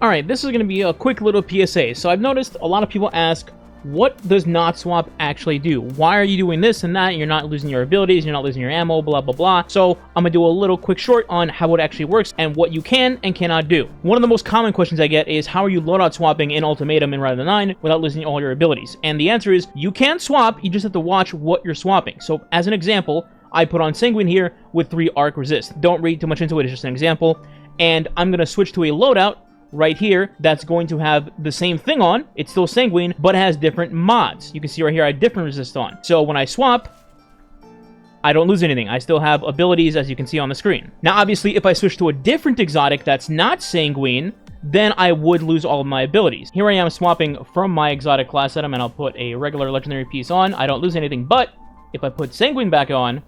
Alright, this is going to be a quick little PSA. So I've noticed a lot of people ask, what does not swap actually do? Why are you doing this and that? You're not losing your abilities, you're not losing your ammo, blah, blah, blah. So I'm going to do a little quick short on how it actually works and what you can and cannot do. One of the most common questions I get is, how are you loadout swapping in Ultimatum in Rise 9 without losing all your abilities? And the answer is, you can swap, you just have to watch what you're swapping. So as an example, I put on Sanguine here with 3 arc resist. Don't read too much into it, it's just an example. And I'm going to switch to a loadout right here that's going to have the same thing on. It's still Sanguine, but it has different mods. You can see right here I have different resist on. So when I swap, I don't lose anything. I still have abilities, as you can see on the screen. Now, obviously, if I switch to a different exotic that's not Sanguine, then I would lose all of my abilities. Here I am swapping from my exotic class item, and I'll put a regular legendary piece on. I don't lose anything, but if I put Sanguine back on,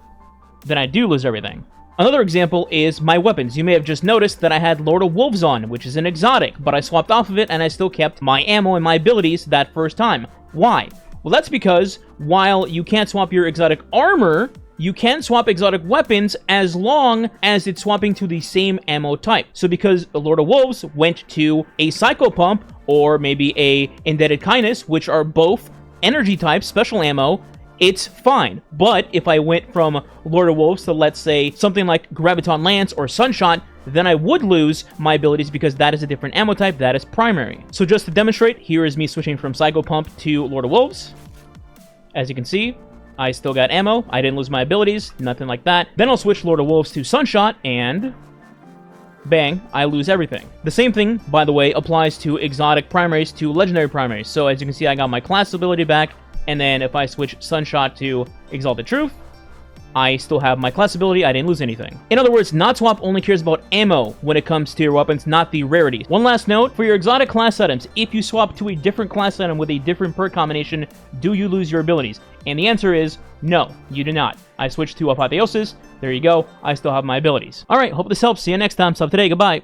then I do lose everything. Another example is my weapons. You may have just noticed that I had Lord of Wolves on, which is an exotic, but I swapped off of it and I still kept my ammo and my abilities that first time. Why? Well, that's because while you can't swap your exotic armor, you can swap exotic weapons as long as it's swapping to the same ammo type. So because the Lord of Wolves went to a Psycho Pump or maybe a Indebted Kindness, which are both energy types, special ammo, it's fine. But if I went from Lord of Wolves to, let's say, something like Graviton Lance or Sunshot, then I would lose my abilities because that is a different ammo type, that is primary. So just to demonstrate, here is me switching from Psycho Pump to Lord of Wolves. As you can see, I still got ammo, I didn't lose my abilities, nothing like that. Then I'll switch Lord of Wolves to Sunshot, and bang, I lose everything. The same thing, by the way, applies to exotic primaries to legendary primaries. So as you can see, I got my class ability back. And then if I switch Sunshot to Exalted Truth, I still have my class ability, I didn't lose anything. In other words, not swap only cares about ammo when it comes to your weapons, not the rarities. One last note, for your exotic class items, if you swap to a different class item with a different perk combination, do you lose your abilities? And the answer is no, you do not. I switched to Apotheosis, there you go, I still have my abilities. Alright, hope this helps, see you next time, stop today, goodbye.